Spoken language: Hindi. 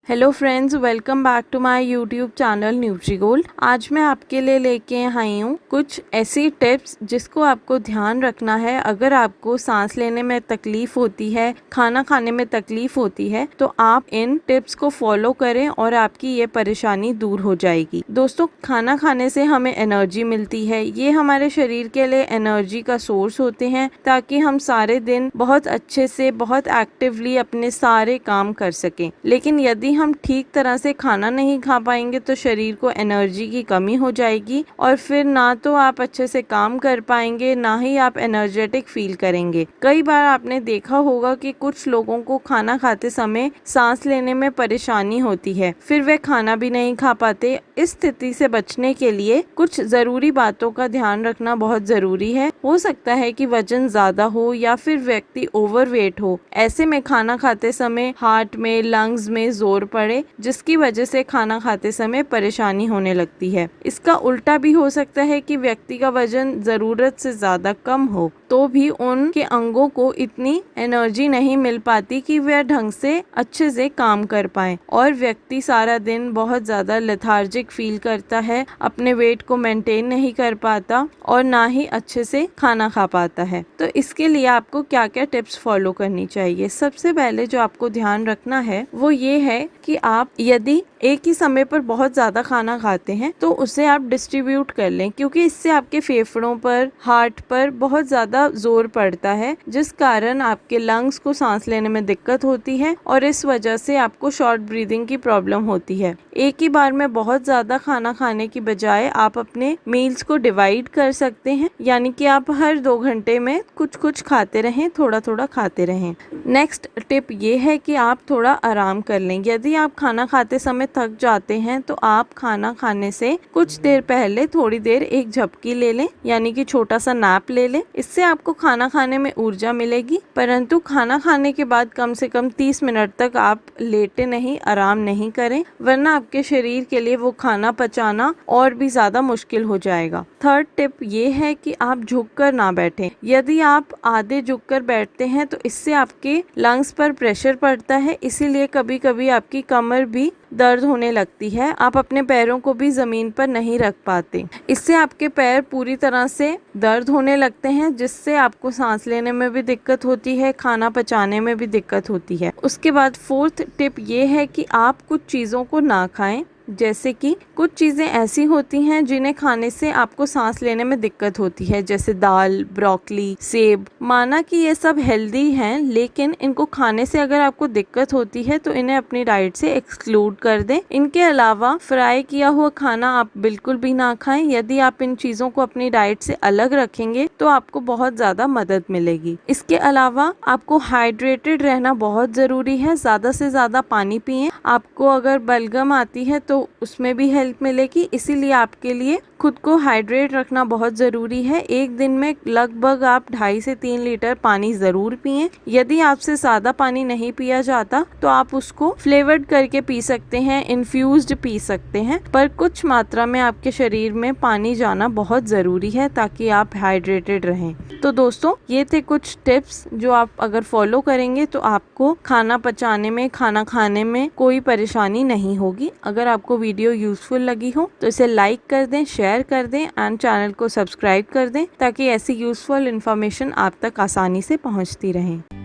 Hello friends, welcome back to my YouTube channel Nutri Gold. आज मैं आपके लिए लेके आई हूँ कुछ ऐसी टिप्स जिसको आपको ध्यान रखना है। अगर आपको सांस लेने में तकलीफ होती है, खाना खाने में तकलीफ होती है, तो आप इन टिप्स को फॉलो करें और आपकी ये परेशानी दूर हो जाएगी। दोस्तों, खाना खाने से हमें एनर्जी मिलती है। ये हमारे शरीर के लिए एनर्जी का सोर्स होते हैं ताकि हम सारे दिन बहुत अच्छे से, बहुत एक्टिवली अपने सारे काम कर सकें। लेकिन यदि हम ठीक तरह से खाना नहीं खा पाएंगे तो शरीर को एनर्जी की कमी हो जाएगी और फिर ना तो आप अच्छे से काम कर पाएंगे, ना ही आप एनर्जेटिक फील करेंगे। कई बार आपने देखा होगा कि कुछ लोगों को खाना खाते समय सांस लेने में परेशानी होती है, फिर वे खाना भी नहीं खा पाते। इस स्थिति से बचने के लिए कुछ जरूरी बातों का ध्यान रखना बहुत जरूरी है। हो सकता है कि वजन ज्यादा हो या फिर व्यक्ति ओवरवेट हो। ऐसे में खाना खाते समय हार्ट में, लंग्स में जोर पड़े, जिसकी वजह से खाना खाते समय परेशानी होने लगती है। इसका उल्टा भी हो सकता है कि व्यक्ति का वजन जरूरत से ज्यादा कम हो तो भी उनके अंगों को इतनी एनर्जी नहीं मिल पाती कि वे ढंग से अच्छे से काम कर पाए और व्यक्ति सारा दिन बहुत ज्यादा लेथार्जिक फील करता है, अपने वेट को मेंटेन नहीं कर पाता और ना ही अच्छे से खाना खा पाता है। तो इसके लिए आपको क्या क्या टिप्स फॉलो करनी चाहिए? सबसे पहले जो आपको ध्यान रखना है वो ये है कि आप यदि एक ही समय पर बहुत ज्यादा खाना खाते हैं तो उसे आप डिस्ट्रीब्यूट कर लें, क्योंकि इससे आपके फेफड़ों पर, हार्ट पर बहुत ज्यादा जोर पड़ता है, जिस कारण आपके लंग्स को सांस लेने में दिक्कत होती है और इस वजह से आपको शॉर्ट ब्रीदिंग की प्रॉब्लम होती है। एक ही बार में बहुत ज्यादा खाना खाने की बजाय आप अपने मील्स को डिवाइड कर सकते हैं, यानी कि आप हर 2 घंटे में कुछ कुछ खाते रहें, थोड़ा थोड़ा खाते रहें। नेक्स्ट टिप ये है कि आप थोड़ा आराम कर लें। यदि आप खाना खाते समय थक जाते हैं तो आप खाना खाने से कुछ देर पहले थोड़ी देर एक झपकी ले लें, यानी कि छोटा सा नैप ले लें। इससे आपको खाना खाने में ऊर्जा मिलेगी, परंतु खाना खाने के बाद कम से कम 30 मिनट तक आप लेटे नहीं, आराम नहीं करें, वरना आपके शरीर के लिए वो खाना पचाना और भी ज्यादा मुश्किल हो जाएगा। थर्ड टिप ये है कि आप झुककर ना बैठें। यदि आप आधे झुककर बैठते हैं तो इससे आपके लंग्स पर प्रेशर पड़ता है, इसीलिए कभी कभी आपकी कमर भी दर्द होने लगती है। आप अपने पैरों को भी जमीन पर नहीं रख पाते। इससे आपके पैर पूरी तरह से दर्द होने लगते हैं, जिससे आपको सांस लेने में भी दिक्कत होती है, खाना पचाने में भी दिक्कत होती है। उसके बाद फोर्थ टिप ये है कि आप कुछ चीज़ों को ना खाएं। जैसे कि कुछ चीज़ें ऐसी होती हैं जिन्हें खाने से आपको सांस लेने में दिक्कत होती है, जैसे दाल, ब्रोकली, सेब। माना कि ये सब हेल्दी हैं, लेकिन इनको खाने से अगर आपको दिक्कत होती है तो इन्हें अपनी डाइट से एक्सक्लूड कर दें। इनके अलावा फ्राई किया हुआ खाना आप बिल्कुल भी ना खाएं। यदि आप इन चीज़ों को अपनी डाइट से अलग रखेंगे तो आपको बहुत ज़्यादा मदद मिलेगी। इसके अलावा आपको हाइड्रेटेड रहना बहुत ज़रूरी है। ज़्यादा से ज़्यादा पानी पिएं। आपको अगर बलगम आती है तो उसमें भी हेल्प मिलेगी, इसीलिए आपके लिए खुद को हाइड्रेट रखना बहुत ज़रूरी है। एक दिन में लगभग आप 2.5 से 3 लीटर पानी ज़रूर पिएं। यदि आपसे सादा पानी नहीं पिया जाता तो आप उसको फ्लेवर्ड करके पी सकते हैं, इन्फ्यूज्ड पी सकते हैं, पर कुछ मात्रा में आपके शरीर में पानी जाना बहुत ज़रूरी है ताकि आप हाइड्रेटेड रहें। तो दोस्तों, ये थे कुछ टिप्स जो आप अगर फॉलो करेंगे तो आपको खाना पचाने में, खाना खाने में कोई परेशानी नहीं होगी। अगर आपको वीडियो यूजफुल लगी हो तो इसे लाइक कर दें, शेयर कर दें एंड चैनल को सब्सक्राइब कर दें ताकि ऐसी यूजफुल इन्फॉर्मेशन आप तक आसानी से पहुंचती रहे।